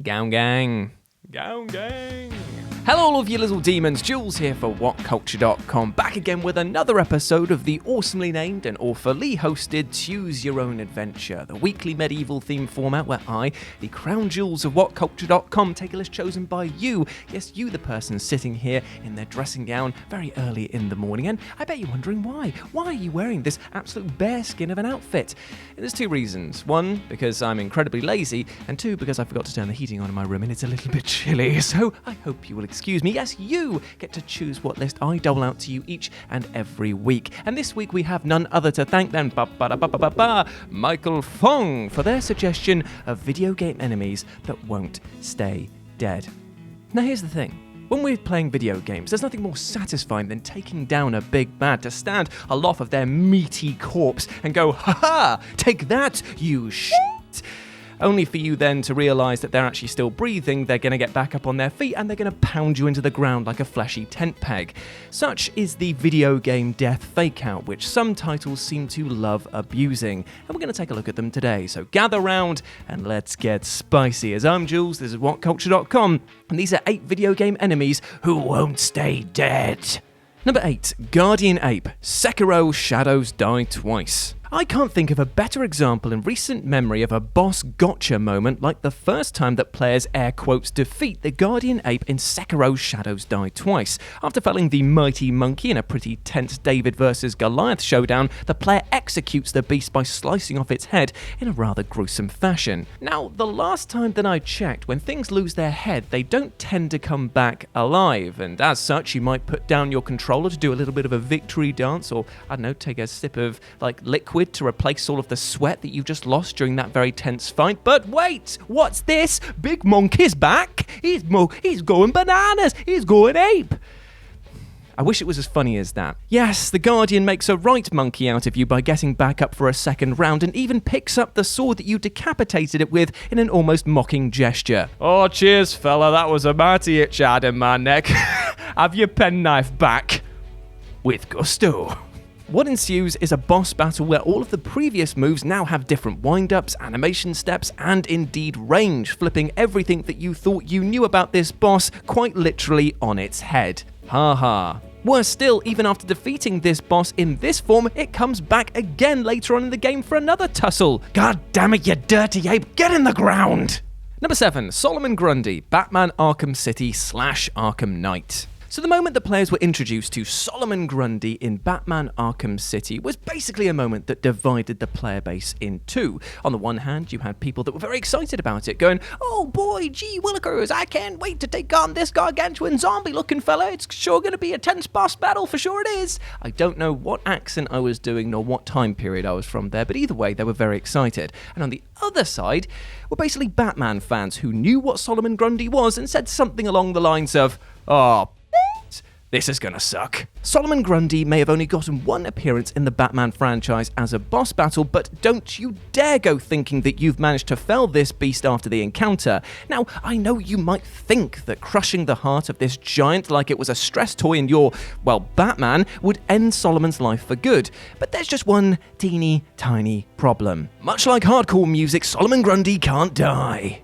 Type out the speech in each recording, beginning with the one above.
Gown gang. Gown gang. Hello all of you little demons, Jules here for WhatCulture.com, back again with another episode of the awesomely named and awfully hosted Choose Your Own Adventure, the weekly medieval themed format where I, the crown jewels of WhatCulture.com, take a list chosen by you, yes you the person sitting here in their dressing gown very early in the morning, and I bet you're wondering why. Why are you wearing this absolute bearskin of an outfit? And there's two reasons. One, because I'm incredibly lazy, and two, because I forgot to turn the heating on in my room and it's a little bit chilly, so I hope you will excuse me. Yes, you get to choose what list I dole out to you each and every week. And this week we have none other to thank than Michael Fong for their suggestion of video game enemies that won't stay dead. Now here's the thing. When we're playing video games, there's nothing more satisfying than taking down a big bad to stand aloft of their meaty corpse and go, "Ha-ha! Take that, you shit!" Only for you then to realise that they're actually still breathing, they're going to get back up on their feet, and they're going to pound you into the ground like a fleshy tent peg. Such is the video game death fake-out, which some titles seem to love abusing. And we're going to take a look at them today. So gather round and let's get spicy. As I'm Jules, this is WhatCulture.com, and these are 8 video game enemies who won't stay dead. Number 8, Guardian Ape. Sekiro Shadows Die Twice. I can't think of a better example in recent memory of a boss gotcha moment like the first time that players air quotes defeat the Guardian Ape in Sekiro Shadows Die Twice. After felling the mighty monkey in a pretty tense David versus Goliath showdown, the player executes the beast by slicing off its head in a rather gruesome fashion. Now, the last time that I checked, when things lose their head, they don't tend to come back alive, and as such, you might put down your controller to do a little bit of a victory dance, or, I don't know, take a sip of, liquid to replace all of the sweat that you just lost during that very tense fight. But wait, what's this? Big Monkey's back? He's going bananas. He's going ape. I wish it was as funny as that. Yes, the Guardian makes a right monkey out of you by getting back up for a second round and even picks up the sword that you decapitated it with in an almost mocking gesture. Oh, cheers, fella. That was a mighty itch I had in my neck. Have your penknife back. With gusto. What ensues is a boss battle where all of the previous moves now have different wind-ups, animation steps, and indeed range, flipping everything that you thought you knew about this boss quite literally on its head. Ha ha. Worse still, even after defeating this boss in this form, it comes back again later on in the game for another tussle. God damn it, you dirty ape, get in the ground! Number 7, Solomon Grundy, Batman Arkham City / Arkham Knight. So the moment that players were introduced to Solomon Grundy in Batman Arkham City was basically a moment that divided the player base in two. On the one hand, you had people that were very excited about it, going, "Oh boy, gee willikers, I can't wait to take on this gargantuan zombie-looking fella. It's sure going to be a tense boss battle, for sure it is." I don't know what accent I was doing nor what time period I was from there, but either way, they were very excited. And on the other side were basically Batman fans who knew what Solomon Grundy was and said something along the lines of, "Oh, this is gonna suck." Solomon Grundy may have only gotten one appearance in the Batman franchise as a boss battle, but don't you dare go thinking that you've managed to fell this beast after the encounter. Now, I know you might think that crushing the heart of this giant like it was a stress toy in your, Batman, would end Solomon's life for good, but there's just one teeny tiny problem. Much like hardcore music, Solomon Grundy can't die.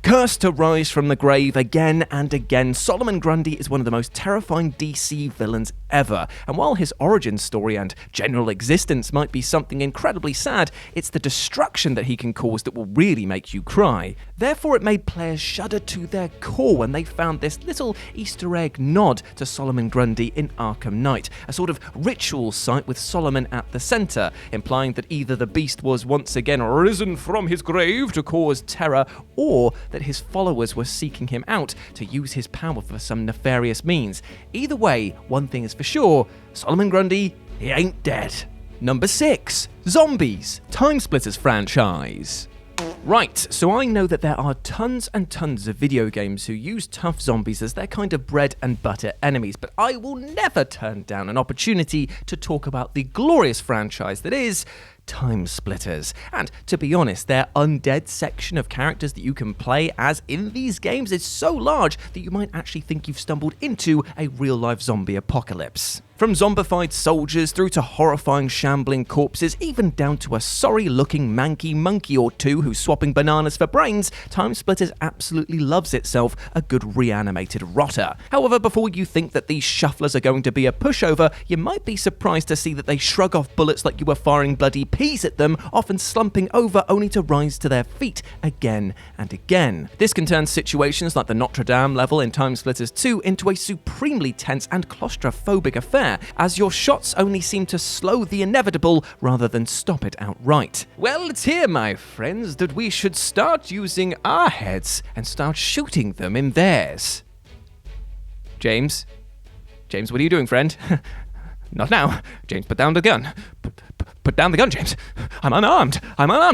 Cursed to rise from the grave again and again, Solomon Grundy is one of the most terrifying DC villains ever. And while his origin story and general existence might be something incredibly sad, it's the destruction that he can cause that will really make you cry. Therefore, it made players shudder to their core when they found this little Easter egg nod to Solomon Grundy in Arkham Knight, a sort of ritual site with Solomon at the centre, implying that either the beast was once again risen from his grave to cause terror, or that his followers were seeking him out to use his power for some nefarious means. Either way, one thing is for sure, Solomon Grundy, he ain't dead. Number 6, Zombies, TimeSplitters franchise. Right, so I know that there are tons and tons of video games who use tough zombies as their kind of bread and butter enemies, but I will never turn down an opportunity to talk about the glorious franchise that is TimeSplitters. And to be honest, their undead section of characters that you can play as in these games is so large that you might actually think you've stumbled into a real-life zombie apocalypse. From zombified soldiers through to horrifying shambling corpses, even down to a sorry-looking manky monkey or two who's swapping bananas for brains, TimeSplitters absolutely loves itself a good reanimated rotter. However, before you think that these shufflers are going to be a pushover, you might be surprised to see that they shrug off bullets like you were firing bloody peas at them, often slumping over only to rise to their feet again and again. This can turn situations like the Notre Dame level in TimeSplitters 2 into a supremely tense and claustrophobic affair, as your shots only seem to slow the inevitable rather than stop it outright. Well, it's here, my friends, that we should start using our heads and start shooting them in theirs. James? James, what are you doing, friend? Not now. James, put down the gun. Put down the gun, James. I'm unarmed.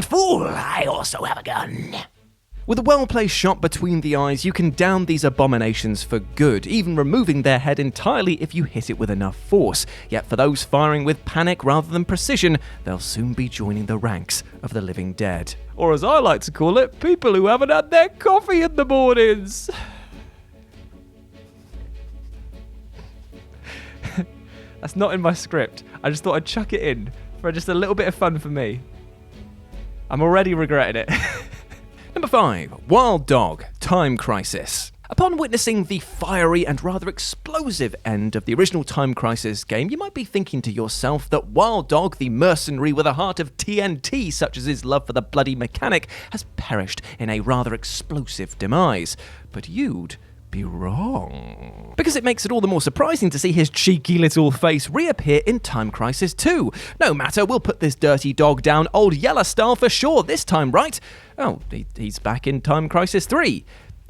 Fool! I also have a gun. With a well-placed shot between the eyes, you can down these abominations for good, even removing their head entirely if you hit it with enough force. Yet for those firing with panic rather than precision, they'll soon be joining the ranks of the living dead. Or as I like to call it, people who haven't had their coffee in the mornings. That's not in my script. I just thought I'd chuck it in for just a little bit of fun for me. I'm already regretting it. Number 5. Wild Dog, Time Crisis. Upon witnessing the fiery and rather explosive end of the original Time Crisis game, you might be thinking to yourself that Wild Dog, the mercenary with a heart of TNT such as his love for the bloody mechanic, has perished in a rather explosive demise. But you'd be wrong. Because it makes it all the more surprising to see his cheeky little face reappear in Time Crisis 2. No matter, we'll put this dirty dog down old Yeller style for sure this time, right? Oh, he's back in Time Crisis 3.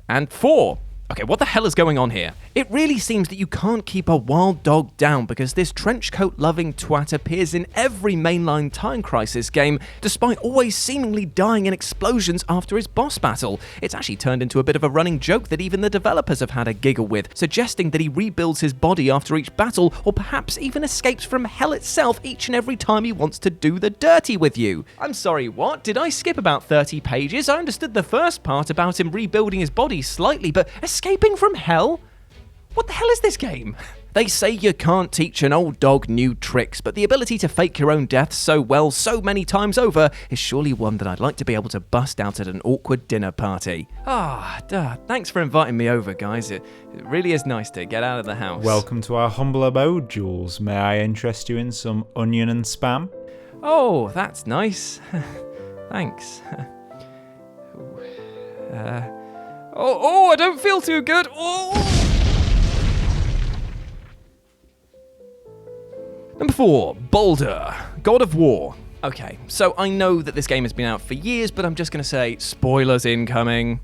And 4. Okay, what the hell is going on here? It really seems that you can't keep a wild dog down because this trenchcoat-loving twat appears in every mainline Time Crisis game, despite always seemingly dying in explosions after his boss battle. It's actually turned into a bit of a running joke that even the developers have had a giggle with, suggesting that he rebuilds his body after each battle, or perhaps even escapes from hell itself each and every time he wants to do the dirty with you. I'm sorry, what? Did I skip about 30 pages? I understood the first part about him rebuilding his body slightly, but escaping from hell? What the hell is this game? They say you can't teach an old dog new tricks, but the ability to fake your own death so well so many times over is surely one that I'd like to be able to bust out at an awkward dinner party. Thanks for inviting me over, guys. It really is nice to get out of the house. Welcome to our humble abode, Jules. May I interest you in some onion and spam? Oh, that's nice. Thanks. I don't feel too good. Number 4, BALDUR, God of War. Okay, so I know that this game has been out for years, but I'm just going to say spoilers incoming.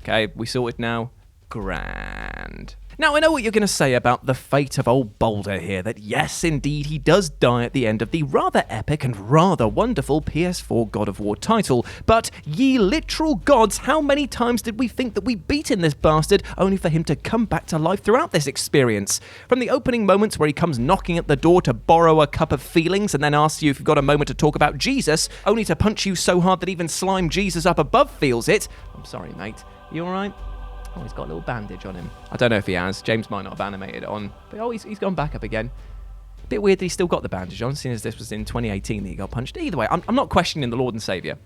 Okay, we sorted now. Grand. Now, I know what you're going to say about the fate of old Baldur here, that yes, indeed, he does die at the end of the rather epic and rather wonderful PS4 God of War title, but ye literal gods, how many times did we think that we'd beaten this bastard, only for him to come back to life throughout this experience? From the opening moments where he comes knocking at the door to borrow a cup of feelings and then asks you if you've got a moment to talk about Jesus, only to punch you so hard that even Slime Jesus up above feels it. I'm sorry, mate. You alright? Oh, he's got a little bandage on him. I don't know if he has. James might not have animated it on. But he's gone back up again. Bit weird that he's still got the bandage on, seeing as this was in 2018 that he got punched. Either way, I'm not questioning the Lord and Saviour.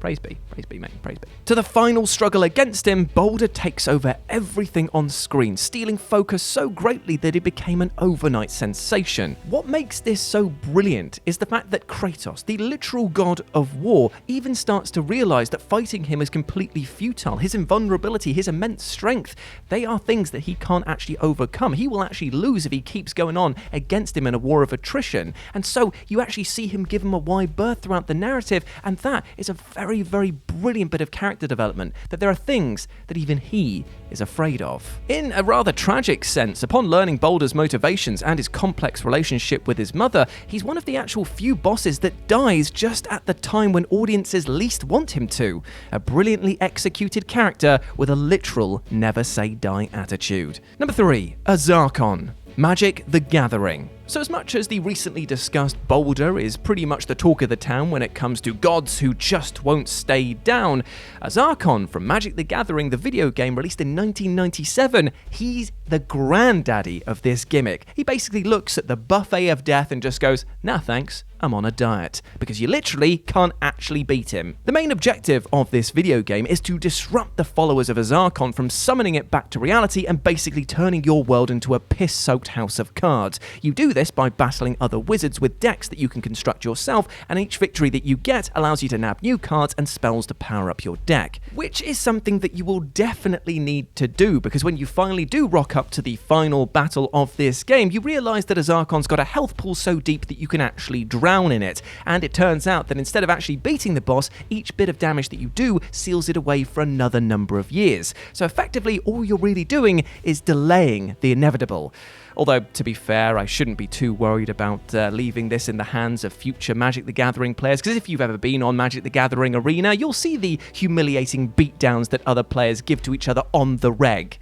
Praise be, mate, praise be. To the final struggle against him, Baldur takes over everything on screen, stealing focus so greatly that it became an overnight sensation. What makes this so brilliant is the fact that Kratos, the literal god of war, even starts to realise that fighting him is completely futile. His invulnerability, his immense strength, they are things that he can't actually overcome. He will actually lose if he keeps going on against him in a war of attrition. And so you actually see him give him a wide berth throughout the narrative, and that is a very, very brilliant bit of character development, that there are things that even he is afraid of. In a rather tragic sense, upon learning Baldur's motivations and his complex relationship with his mother, he's one of the actual few bosses that dies just at the time when audiences least want him to. A brilliantly executed character with a literal never say die attitude. Number 3, ARZAKON, Magic the Gathering. So as much as the recently discussed BALDUR is pretty much the talk of the town when it comes to gods who just won't stay down, ARZAKON from Magic the Gathering, the video game released in 1997, he's the granddaddy of this gimmick. He basically looks at the buffet of death and just goes, nah thanks, I'm on a diet, because you literally can't actually beat him. The main objective of this video game is to disrupt the followers of ARZAKON from summoning it back to reality and basically turning your world into a piss-soaked house of cards. You do this by battling other wizards with decks that you can construct yourself, and each victory that you get allows you to nab new cards and spells to power up your deck, which is something that you will definitely need to do, because when you finally do rock up to the final battle of this game, you realise that ARZAKON's got a health pool so deep that you can actually drown in it, and it turns out that instead of actually beating the boss, each bit of damage that you do seals it away for another number of years. So effectively, all you're really doing is delaying the inevitable. Although, to be fair, I shouldn't be too worried about leaving this in the hands of future Magic the Gathering players, because if you've ever been on Magic the Gathering Arena, you'll see the humiliating beatdowns that other players give to each other on the reg.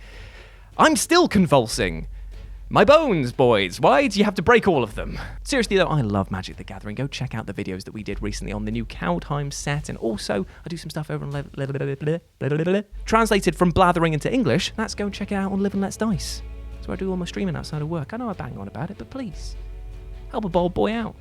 I'm still convulsing. My bones, boys. Why do you have to break all of them? Seriously though, I love Magic the Gathering. Go check out the videos that we did recently on the new Kaldheim set, and also I do some stuff over on translated from blathering into English. Let's go and check it out on Live and Let's Dice. That's where I do all my streaming outside of work. I know I bang on about it, but please, help a bold boy out.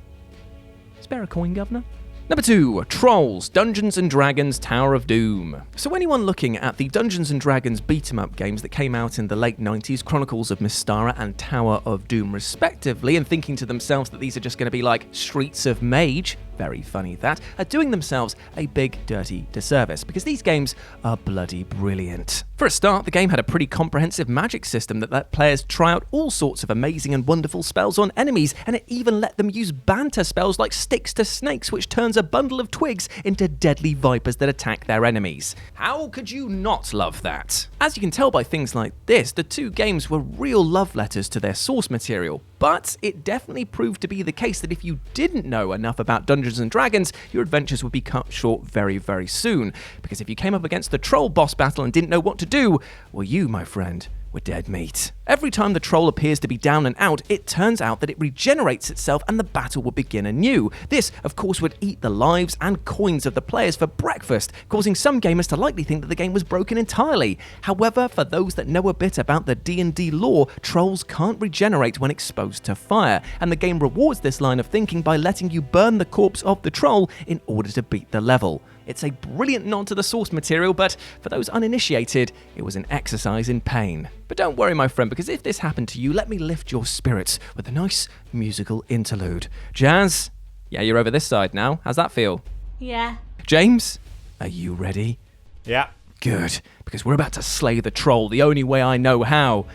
Spare a coin, governor. Number 2, Trolls, Dungeons & Dragons Tower of Doom. So anyone looking at the Dungeons & Dragons beat-em-up games that came out in the late 90s, Chronicles of Mystara and Tower of Doom respectively, and thinking to themselves that these are just going to be like Streets of Mage, very funny that, are doing themselves a big dirty disservice, because these games are bloody brilliant. For a start, the game had a pretty comprehensive magic system that let players try out all sorts of amazing and wonderful spells on enemies, and it even let them use banter spells like Sticks to Snakes, which turns a bundle of twigs into deadly vipers that attack their enemies. How could you not love that? As you can tell by things like this, the two games were real love letters to their source material, but it definitely proved to be the case that if you didn't know enough about Dungeons & Dragons, your adventures would be cut short very, very soon, because if you came up against the troll boss battle and didn't know what to do, well, you, my friend, were dead meat. Every time the troll appears to be down and out, it turns out that it regenerates itself and the battle will begin anew. This, of course, would eat the lives and coins of the players for breakfast, causing some gamers to likely think that the game was broken entirely. However, for those that know a bit about the D&D lore, trolls can't regenerate when exposed to fire, and the game rewards this line of thinking by letting you burn the corpse of the troll in order to beat the level. It's a brilliant nod to the source material, but for those uninitiated, it was an exercise in pain. But don't worry, my friend, because if this happened to you, let me lift your spirits with a nice musical interlude. Jazz? Yeah, you're over this side now. How's that feel? Yeah. James? Are you ready? Yeah. Good, because we're about to slay the troll the only way I know how,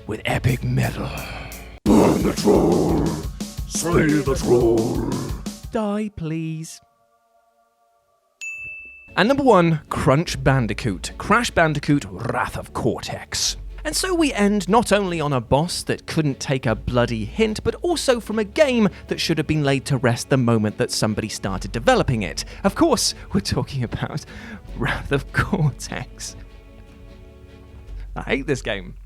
with epic metal. Burn the troll! Slay the troll! Die, please. And number 1, Crunch Bandicoot, Crash Bandicoot Wrath of Cortex. And so we end not only on a boss that couldn't take a bloody hint, but also from a game that should have been laid to rest the moment that somebody started developing it. Of course, we're talking about Wrath of Cortex. I hate this game.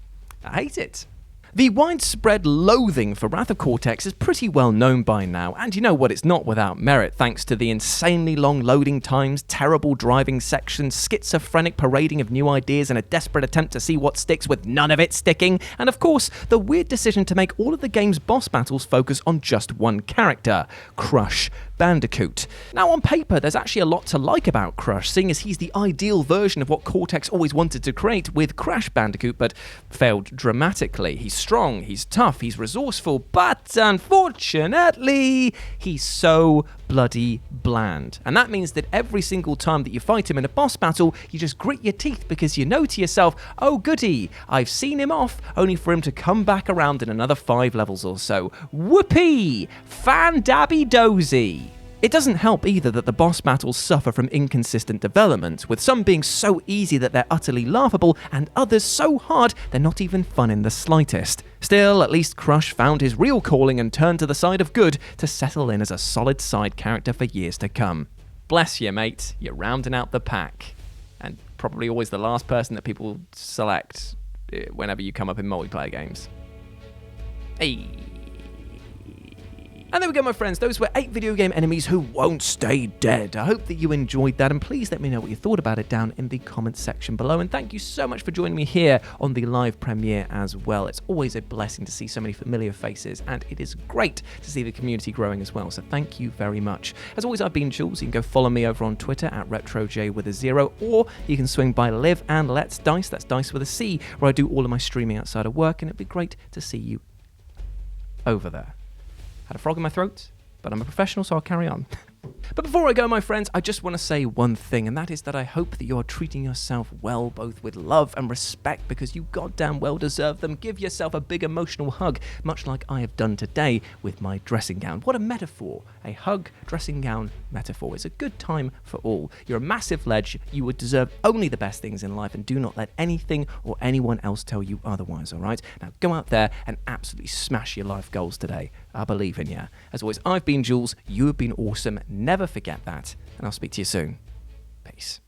I hate it. The widespread loathing for Wrath of Cortex is pretty well known by now, and you know what, it's not without merit, thanks to the insanely long loading times, terrible driving sections, schizophrenic parading of new ideas, and a desperate attempt to see what sticks with none of it sticking, and of course, the weird decision to make all of the game's boss battles focus on just one character, Crush Bandicoot. Now, on paper, there's actually a lot to like about Crush, seeing as he's the ideal version of what Cortex always wanted to create with Crash Bandicoot, but failed dramatically. He's strong, he's tough, he's resourceful, but unfortunately, he's so bloody bland. And that means that every single time that you fight him in a boss battle, you just grit your teeth because you know to yourself, oh goody, I've seen him off, only for him to come back around in another 5 levels or so. Whoopee! Fan-dabby-dozy! It doesn't help either that the boss battles suffer from inconsistent development, with some being so easy that they're utterly laughable, and others so hard they're not even fun in the slightest. Still, at least Crush found his real calling and turned to the side of good to settle in as a solid side character for years to come. Bless you, mate, you're rounding out the pack. And probably always the last person that people select whenever you come up in multiplayer games. Hey. And there we go, my friends. Those were 8 video game enemies who won't stay dead. I hope that you enjoyed that, and please let me know what you thought about it down in the comments section below. And thank you so much for joining me here on the live premiere as well. It's always a blessing to see so many familiar faces, and it is great to see the community growing as well. So thank you very much. As always, I've been Jules. You can go follow me over on Twitter at RetroJ0, or you can swing by Live and Let's Dice, that's Dice with a C, where I do all of my streaming outside of work, and it'd be great to see you over there. Had a frog in my throat, but I'm a professional, so I'll carry on. But before I go, my friends, I just want to say one thing, and that is that I hope that you are treating yourself well, both with love and respect, because you goddamn well deserve them. Give yourself a big emotional hug, much like I have done today with my dressing gown. What a metaphor. A hug, dressing gown metaphor. It's a good time for all. You're a massive ledge. You would deserve only the best things in life, and do not let anything or anyone else tell you otherwise, all right? Now go out there and absolutely smash your life goals today. I believe in you. As always, I've been Jules. You have been awesome. Never forget that. And I'll speak to you soon. Peace.